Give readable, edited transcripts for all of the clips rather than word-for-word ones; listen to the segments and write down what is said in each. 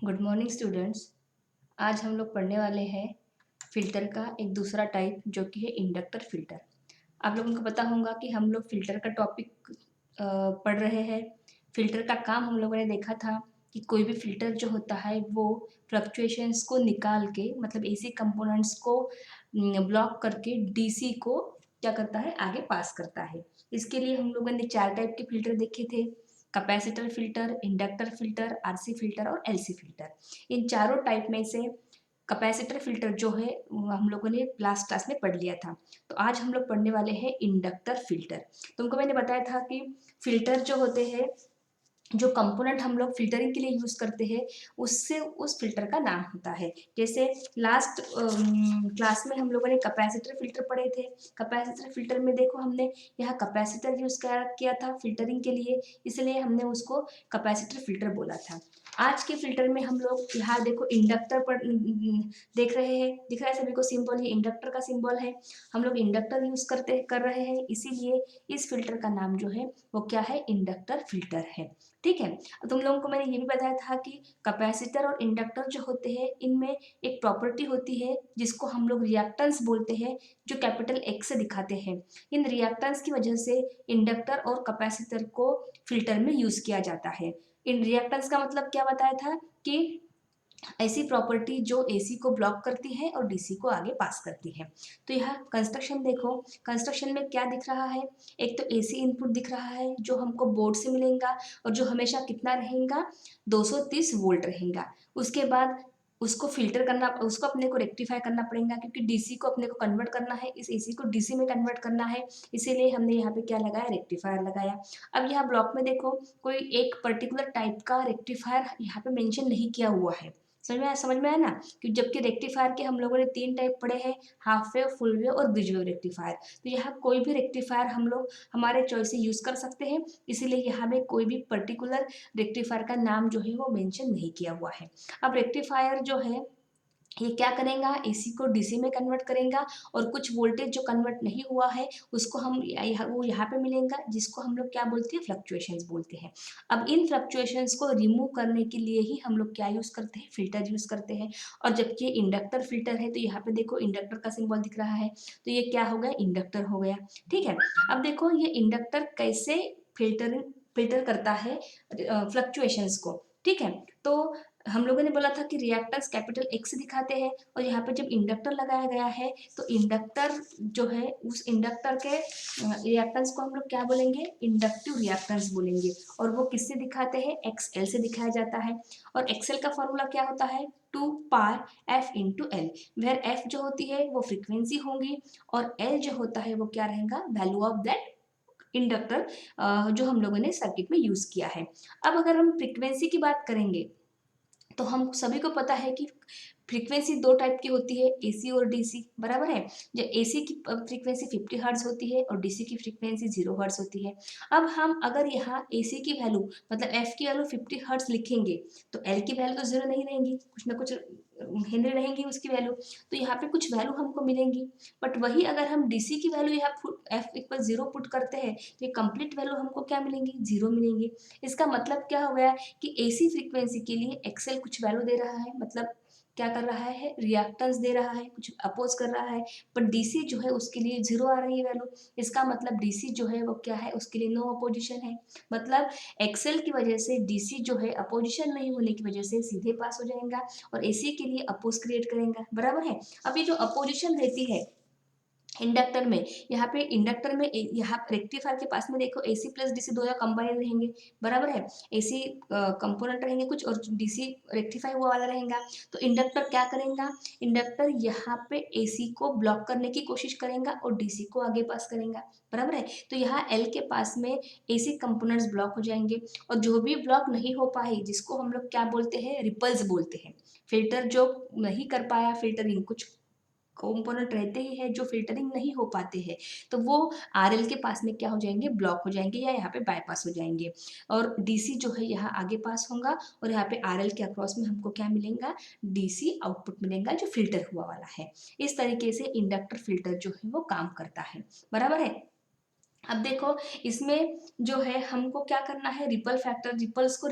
Good morning students. आज हम लोग पढ़ने वाले हैं फ़िल्टर का एक दूसरा टाइप जो कि है इंडक्टर फ़िल्टर। आप लोगों को पता होगा कि हम लोग फ़िल्टर का टॉपिक पढ़ रहे हैं। फ़िल्टर का काम हम लोगों ने देखा था कि कोई भी फ़िल्टर जो होता है वो फ्लक्चुएशंस को निकाल के मतलब एसी कंपोनेंट्स को ब्लॉक करके डीसी को क्या करता है, आगे पास करता है। इसके लिए हम लोगों ने 4 टाइप के फ़िल्टर देखे थे। Capacitor filter, inductor filter, RC filter और एलसी फ़िल्टर। इन चारों टाइप में से कैपेसिटर फ़िल्टर जो है हम लोगों ने लास्ट क्लास में पढ़ लिया था। तो आज हम लोग पढ़ने वाले हैं इंडक्टर फ़िल्टर। तुमको मैंने बताया था कि फ़िल्टर जो होते हैं, जो कंपोनेंट हम लोग फ़िल्टरिंग के लिए यूज़ करते हैं, उससे उस फ़िल्टर का नाम होता है। जैसे लास्ट क्लास में हम लोगों ने कैपेसिटर फ़िल्टर पढ़े थे। कैपेसिटर फ़िल्टर में देखो हमने यहाँ कैपेसिटर यूज़ किया था फ़िल्टरिंग के लिए, इसलिए हमने उसको कैपेसिटर फ़िल्टर बोला था। आज के फ़िल्टर में हम लोग यहाँ देखो इंडक्टर पर देख रहे हैं, दिख रहा है सभी को सिंबल, ये इंडक्टर का सिंबल है। हम लोग इंडक्टर यूज़ कर रहे हैं, इसीलिए इस फ़िल्टर का नाम जो है वो क्या है, इंडक्टर फ़िल्टर है। ठीक है। तुम लोगों को मैंने ये भी बताया था कि कैपेसिटर और इंडक्टर जो होते हैं, इनमें एक प्रॉपर्टी होती है जिसको हम लोग रिएक्टेंस बोलते हैं, जो कैपिटल एक्स से दिखाते हैं। इन रिएक्टेंस की वजह से इंडक्टर और कैपेसिटर को फिल्टर में यूज़ किया जाता है। इन रिएक्टेंस का मतलब क्या बताया था कि ऐसी प्रॉपर्टी जो एसी को ब्लॉक करती है और डीसी को आगे पास करती है। तो यह कंस्ट्रक्शन देखो, कंस्ट्रक्शन में क्या दिख रहा है, एक तो एसी इनपुट दिख रहा है जो हमको बोर्ड से मिलेगा और जो हमेशा कितना रहेगा, 230 वोल्ट रहेगा। उसके बाद उसको फिल्टर करना, उसको अपने को रेक्टिफाई करना पड़ेगा क्योंकि डीसी को अपने को कन्वर्ट करना है, इस एसी को डीसी में कन्वर्ट करना है, इसीलिए हमने यहाँ पे क्या लगाया, रेक्टिफायर लगाया। अब यहाँ ब्लॉक में देखो कोई एक पर्टिकुलर टाइप का रेक्टिफायर यहाँ पे मेंशन नहीं किया हुआ है। समझ में आया ना, कि जबकि रेक्टिफायर के हम लोगों ने 3 टाइप पढ़े हैं, हाफ वेव, फुल वेव और ब्रिज वेव रेक्टिफायर। तो यहाँ कोई भी रेक्टिफायर हम लोग हमारे चॉइस से यूज़ कर सकते हैं, इसीलिए यहाँ में कोई भी पर्टिकुलर रेक्टिफायर का नाम जो है वो मेंशन नहीं किया हुआ है। अब रेक्टिफायर जो है ये क्या करेगा, एसी को डीसी में कन्वर्ट करेगा और कुछ वोल्टेज जो कन्वर्ट नहीं हुआ है उसको हम वो यहाँ पे मिलेगा, जिसको हम लोग क्या बोलते हैं, फ्लक्चुएशंस बोलते हैं। अब इन फ्लक्चुएशंस को रिमूव करने के लिए ही हम लोग क्या यूज़ करते हैं, फिल्टर यूज़ करते हैं। और जबकि इंडक्टर फिल्टर है तो यहाँ पे देखो इंडक्टर का सिंबल दिख रहा है, तो ये क्या हो गया, इंडक्टर हो गया। ठीक है। अब देखो ये इंडक्टर कैसे फिल्टर करता है फ्लक्चुएशंस को। ठीक है। तो हम लोगों ने बोला था कि रिएक्टेंस कैपिटल एक्स दिखाते हैं और यहाँ पे जब इंडक्टर लगाया गया है तो इंडक्टर जो है उस इंडक्टर के रिएक्टेंस को हम लोग क्या बोलेंगे, इंडक्टिव रिएक्टेंस बोलेंगे। और वो किससे दिखाते हैं, एक्स एल से दिखाया जाता है। और एक्सएल का फॉर्मूला क्या होता है, 2 पार F into L, where F जो होती है वो फ्रीक्वेंसी होगी और एल जो होता है वो क्या रहेगा, वैल्यू ऑफ दैट इंडक्टर जो हम लोगों ने सर्किट में यूज किया है। अब अगर हम फ्रीक्वेंसी की बात करेंगे तो हम सभी को पता है कि फ्रीक्वेंसी 2 टाइप की होती है, एसी और डीसी, बराबर है। जो एसी की फ्रीक्वेंसी 50 हर्ट्ज होती है और डीसी की फ्रीक्वेंसी 0 हर्ट्ज होती है। अब हम अगर यहाँ एसी की वैल्यू मतलब एफ की वैल्यू 50 हर्ट्ज लिखेंगे तो एल की वैल्यू तो 0 नहीं रहेंगी, कुछ ना कुछ हेनरी रहेंगी उसकी वैल्यू, तो यहाँ पे कुछ वैल्यू हमको मिलेंगी। बट वही अगर हम डीसी की वैल्यू यहाँ एफ इक्वल 0 पुट करते हैं तो ये कंप्लीट वैल्यू हमको क्या मिलेंगी, 0 मिलेंगी। इसका मतलब क्या हो गया कि एसी फ्रीक्वेंसी के लिए एक्सएल कुछ वैल्यू दे रहा है, मतलब क्या कर रहा है, रिएक्टेंस दे रहा है, कुछ अपोज कर रहा है। पर डीसी जो है उसके लिए 0 आ रही है वैल्यू, इसका मतलब डीसी जो है वो क्या है, उसके लिए नो अपोजिशन है। मतलब एक्सेल की वजह से डीसी जो है अपोजिशन नहीं होने की वजह से सीधे पास हो जाएगा और एसी के लिए अपोज क्रिएट करेगा, बराबर है। अब ये जो अपोजिशन रहती है इंडक्टर में, यहाँ पे इंडक्टर में यहाँ रेक्टिफायर के पास में देखो एसी प्लस डीसी दोनों कंबाइन रहेंगे, बराबर है। एसी कंपोनेंट रहेंगे कुछ और डीसी रेक्टिफाई हुआ वाला रहेगा। तो इंडक्टर क्या करेगा, इंडक्टर यहाँ पे एसी को ब्लॉक करने की कोशिश करेगा और डीसी को आगे पास करेगा, बराबर है। तो यहाँ एल के पास में एसी कंपोनेंट्स ब्लॉक हो जाएंगे और जो भी ब्लॉक नहीं हो पाए जिसको हम लोग क्या बोलते हैं, रिपल्स बोलते हैं। फिल्टर जो नहीं कर पाया फिल्टरिंग, कुछ कंपोनेंट रहते ही है जो फिल्टरिंग नहीं हो पाते हैं, तो वो आरएल के पास में क्या हो जाएंगे, ब्लॉक हो जाएंगे या यहाँ पे बाईपास हो जाएंगे। और डीसी जो है यहाँ आगे पास होगा और यहाँ पे आरएल के अक्रॉस में हमको क्या मिलेगा, डीसी आउटपुट मिलेगा जो फिल्टर हुआ वाला है। इस तरीके से इंडक्टर फिल्टर जो है वो काम करता है, बराबर है। अब देखो इसमें जो है हमको क्या करना है, रिपल फैक्टर, रिपल्स को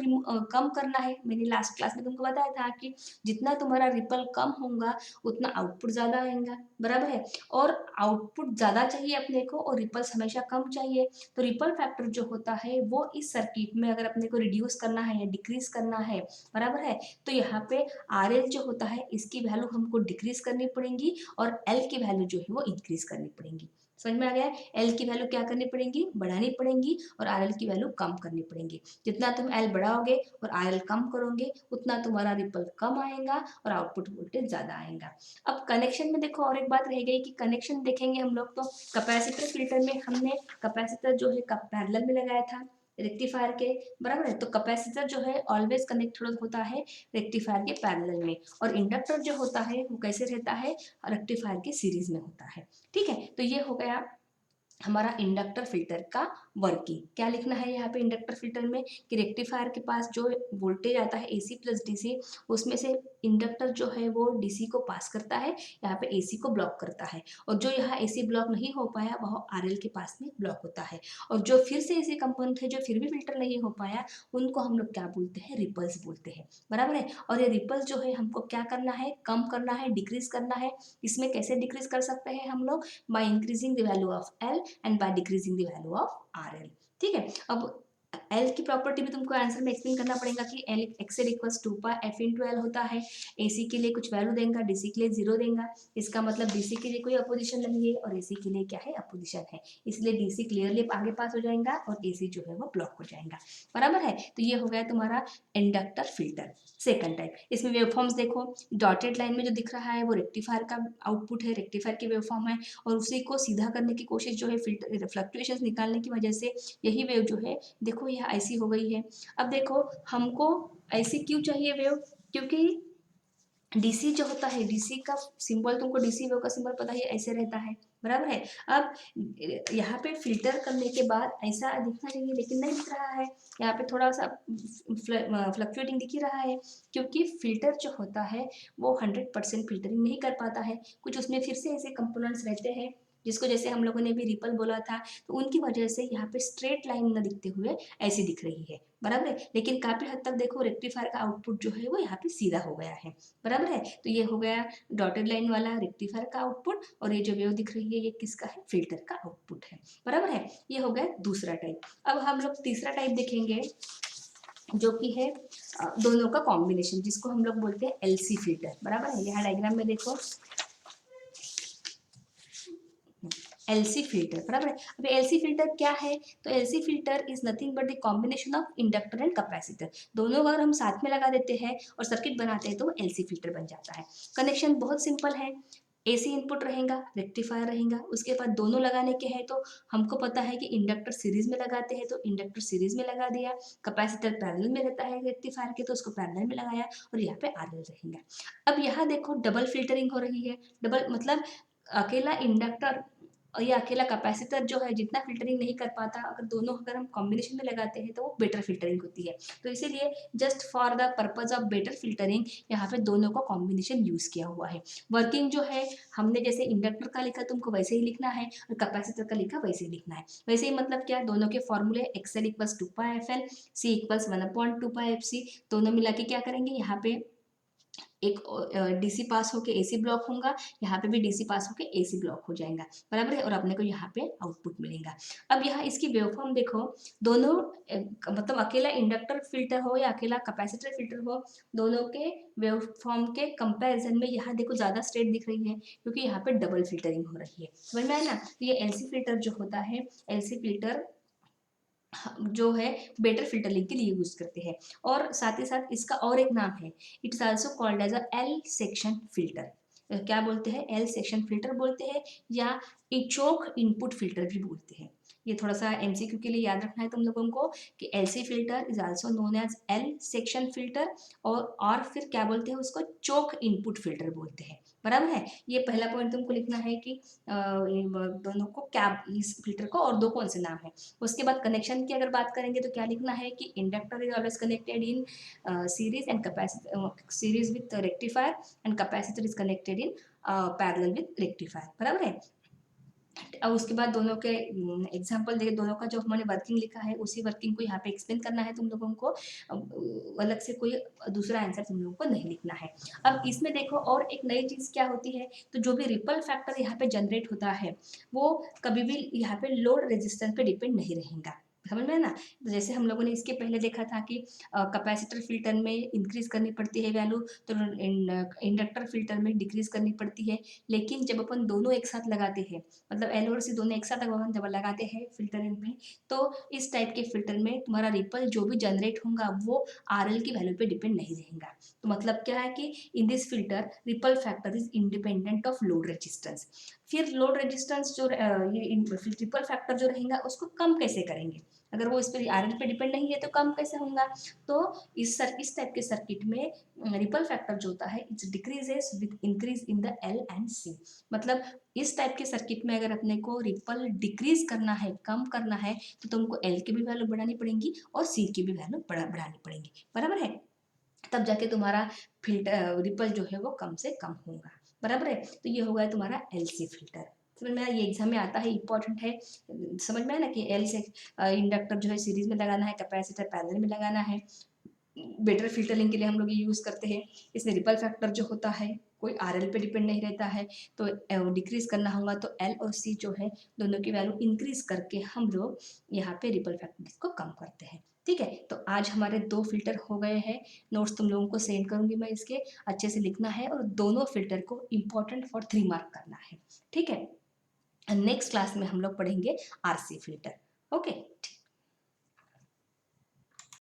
कम करना है। मैंने लास्ट क्लास में तुमको बताया था कि जितना तुम्हारा रिपल कम होगा उतना आउटपुट ज़्यादा आएगा, बराबर है। और आउटपुट ज़्यादा चाहिए अपने को और रिपल्स हमेशा कम चाहिए। तो रिपल फैक्टर जो होता है वो इस सर्किट में अगर अपने को रिड्यूस करना है या डिक्रीज करना है, बराबर है, तो यहाँ पे आर एल जो होता है इसकी वैल्यू हमको डिक्रीज करनी पड़ेगी और एल की वैल्यू जो है वो इंक्रीज करनी पड़ेगी। समझ में आ गया? एल की वैल्यू क्या करनी पड़ेगी, बढ़ानी पड़ेगी, और आर एल की वैल्यू कम करनी पड़ेगी। जितना तुम एल बढ़ाओगे और आर एल कम करोगे उतना तुम्हारा रिपल कम आएगा और आउटपुट वोल्टेज ज्यादा आएगा। अब कनेक्शन में देखो और एक बात रह गई कि कनेक्शन देखेंगे हम लोग तो कैपेसिटर फिल्टर में हमने कैपेसिटर जो है पैरेलल में लगाया था रेक्टिफायर के, बराबर है। तो कैपेसिटर जो है ऑलवेज कनेक्टेड होता है रेक्टिफायर के पैरेलल में, और इंडक्टर जो होता है वो कैसे रहता है, रेक्टिफायर के सीरीज में होता है। ठीक है, तो ये हो गया हमारा इंडक्टर फिल्टर का वर्किंग। क्या लिखना है यहाँ पे इंडक्टर फिल्टर में कि रेक्टिफायर के पास जो वोल्टेज आता है एसी प्लस डीसी, उसमें से इंडक्टर जो है वो डीसी को पास करता है, यहाँ पे एसी को ब्लॉक करता है, और जो यहाँ एसी ब्लॉक नहीं हो पाया वह आरएल के पास में ब्लॉक होता है, और जो फिर से एसी कंपोनेंट है जो फिर भी फिल्टर नहीं हो पाया उनको हम लोग क्या बोलते हैं, रिपल्स बोलते हैं, बराबर है। और ये रिपल्स जो है हमको क्या करना है, कम करना है, डिक्रीज करना है। इसमें कैसे डिक्रीज कर सकते हैं हम लोग, by increasing the value of L and by decreasing the value of RL। ठीक है, अब L की प्रॉपर्टी भी तुमको आंसर में एक्सप्लेन करना पड़ेगा कि L XL equals 2 F into L होता है। AC के लिए कुछ वैल्यू देगा, DC के लिए 0 देगा, इसका मतलब DC के लिए कोई अपोजिशन नहीं है और AC के लिए क्या है, अपोजिशन है, इसलिए DC क्लियरली आगे पास हो जाएगा और AC जो है वो ब्लॉक हो जाएगा, बराबर है। तो ये हो गया तुम्हारा इंडक्टर फिल्टर सेकंड टाइप। इसमें वेवफॉर्म्स देखो, डॉटेड लाइन में जो दिख रहा है वो रेक्टिफायर का आउटपुट है, रेक्टिफायर की वेवफॉर्म है, और उसी को सीधा करने की कोशिश जो है फिल्टर फ्लक्चुएशंस निकालने की वजह से यही वेव जो है देखो यह ऐसी हो गई है। अब देखो हमको ऐसी क्यों चाहिए वेव, क्योंकि डीसी जो होता है, डीसी का सिंबल तुमको, डीसी वेव का सिंबल पता है ऐसे रहता है, बराबर है। अब यहाँ पे फिल्टर करने के बाद ऐसा दिखना चाहिए लेकिन नहीं दिख रहा है, यहाँ पे थोड़ा सा फ्लक्चुएटिंग दिख ही रहा है, क्योंकि फिल्टर जो होता है वो 100% फिल्टरिंग नहीं कर पाता है, कुछ उसमें फिर से ऐसे कंपोनेंट्स रहते हैं जिसको जैसे हम लोगों ने भी रिपल बोला था, तो उनकी वजह से यहाँ पे स्ट्रेट लाइन न दिखते हुए ऐसी दिख रही है, बराबर है। लेकिन काफी हद तक देखो रेक्टिफायर का आउटपुट जो है वो यहाँ पे सीधा हो गया है, बराबर है। तो ये हो गया डॉटेड लाइन वाला रेक्टिफायर का आउटपुट, और ये जो वेव दिख रही है ये किसका है, फिल्टर का आउटपुट है, बराबर है। ये हो गया दूसरा टाइप। अब हम लोग तीसरा टाइप देखेंगे जो कि है दोनों का कॉम्बिनेशन, जिसको हम लोग बोलते हैं एलसी फिल्टर, बराबर है। यहाँ डायग्राम में देखो एलसी फिल्टर, बराबर है। अब एलसी फिल्टर क्या है, तो LC filter is nothing but the combination of inductor and capacitor, दोनों अगर हम साथ में लगा देते हैं और सर्किट बनाते हैं तो एलसी फिल्टर बन जाता है। कनेक्शन बहुत सिंपल है, एसी इनपुट रहेगा, रेक्टिफायर रहेगा, उसके बाद दोनों लगाने के हैं तो हमको पता है कि इंडक्टर सीरीज में लगाते हैं तो इंडक्टर सीरीज में लगा दिया, कैपेसिटर पैरेलल में रहता है रेक्टिफायर के तो उसको पैरेलल में लगाया, और यहाँ पे आरएल रहेगा। अब यहाँ देखो डबल फिल्टरिंग हो रही है, डबल मतलब अकेला इंडक्टर और ये अकेला कैपेसिटर जो है जितना फिल्टरिंग नहीं कर पाता, अगर दोनों अगर हम कॉम्बिनेशन में लगाते हैं तो वो बेटर फिल्टरिंग होती है। तो इसीलिए just for the purpose of better filtering यहाँ पे दोनों का कॉम्बिनेशन यूज किया हुआ है। वर्किंग जो है हमने जैसे इंडक्टर का लिखा तुमको वैसे ही लिखना है और कैपेसिटर का लिखा वैसे ही लिखना है। वैसे ही मतलब क्या, दोनों के फॉर्मूले एक्सएल इक्वल्स 2πfl, सी इक्वल्स 1/2πfc, दोनों मिला के क्या करेंगे, यहाँ पे एक डीसी पास होके एसी ब्लॉक होगा, यहाँ पे भी डीसी पास होके एसी ब्लॉक हो जाएगा, बराबर है, और अपने को यहाँ पे आउटपुट मिलेगा। अब यहाँ इसकी वेवफॉर्म देखो, दोनों मतलब अकेला इंडक्टर फिल्टर हो या अकेला कैपेसिटर फिल्टर हो, दोनों के वेवफॉर्म के कंपैरिजन में यहाँ देखो ज़्यादा स्ट्रेट दिख रही है क्योंकि यहाँ पे डबल फिल्टरिंग हो रही है, समझ में आया ना। तो ये एलसी फिल्टर जो होता है, एलसी फिल्टर जो है बेटर फिल्टरिंग के लिए यूज करते हैं, और साथ ही साथ इसका और एक नाम है, it is also called as a L section filter. क्या बोलते हैं, एल सेक्शन फिल्टर बोलते हैं या इचोक इनपुट फिल्टर भी बोलते हैं। ये थोड़ा सा एमसीक्यू के लिए याद रखना है तुम लोगों को कि LC filter is also known as L section filter, और फिर क्या बोलते हैं उसको, चोक इनपुट फिल्टर बोलते हैं, बराबर है। ये पहला पॉइंट तुमको लिखना है कि दोनों को क्या, इस फिल्टर को और दो कौन से नाम है। उसके बाद कनेक्शन की अगर बात करेंगे तो क्या लिखना है कि inductor is always connected in series and capacitor, series with rectifier, and capacitor is connected in parallel with rectifier, बराबर है। और उसके बाद दोनों के एग्जाम्पल देके दोनों का जो हमने वर्किंग लिखा है उसी वर्किंग को यहाँ पे एक्सप्लेन करना है तुम लोगों को। अलग से कोई दूसरा आंसर तुम लोगों को नहीं लिखना है। अब इसमें देखो और एक नई चीज़ क्या होती है, तो जो भी रिपल फैक्टर यहाँ पे जनरेट होता है वो कभी भी यहाँ पे लोड रेजिस्टेंस पे डिपेंड नहीं रहेगा, समझ में है ना। तो जैसे हम लोगों ने इसके पहले देखा था कि कैपेसिटर फिल्टर में इंक्रीज करनी पड़ती है वैल्यू, तो इंडक्टर फिल्टर में डिक्रीज करनी पड़ती है। लेकिन जब अपन दोनों एक साथ लगाते हैं, मतलब एल और सी दोनों एक साथ अगर जब लगाते हैं फिल्टर में, तो इस टाइप के फिल्टर में तुम्हारा रिपल जो भी जनरेट होगा वो आर एल की वैल्यू पे डिपेंड नहीं रहेगा। तो मतलब क्या है कि in this filter ripple factor is independent of load resistance. फिर लोड रेजिस्टेंस जो रिपल फैक्टर जो रहेगा उसको कम कैसे करेंगे, अगर वो इस पर आर एल पे डिपेंड नहीं है तो कम कैसे होगा। तो इस टाइप के सर्किट में रिपल फैक्टर जो होता है it's decreases with increase in the L and C. मतलब इस टाइप के सर्किट में अगर अपने को रिपल डिक्रीज करना है, कम करना है, तो तुमको एल की भी वैल्यू बढ़ानी पड़ेगी और सी की भी वैल्यू बढ़ानी पड़ेगी, बराबर है। तब जाके तुम्हारा फिल्टर रिपल जो है वो कम से कम होगा, बराबर है। तो ये हो गया तुम्हारा एल सी फिल्टर। समझ में आया, ये एग्जाम में आता है, इंपॉर्टेंट है। समझ में आया ना कि एल से इंडक्टर जो है सीरीज में लगाना है, कैपेसिटर पैरेलल में लगाना है। बेटर फिल्टरिंग के लिए हम लोग ये यूज़ करते हैं। इसमें रिपल फैक्टर जो होता है कोई आर एल पे डिपेंड नहीं रहता है, तो डिक्रीज करना होगा तो एल और सी जो है दोनों की वैल्यू इंक्रीज करके हम लोग यहाँ पे रिपल फैक्टर को कम करते हैं। ठीक है, तो आज हमारे 2 फिल्टर हो गए हैं। नोट्स तुम लोगों को सेंड करूंगी मैं, इसके अच्छे से लिखना है और दोनों फिल्टर को इम्पोर्टेंट फॉर 3 मार्क करना है। ठीक है, नेक्स्ट क्लास में हम लोग पढ़ेंगे आरसी फिल्टर। ओके।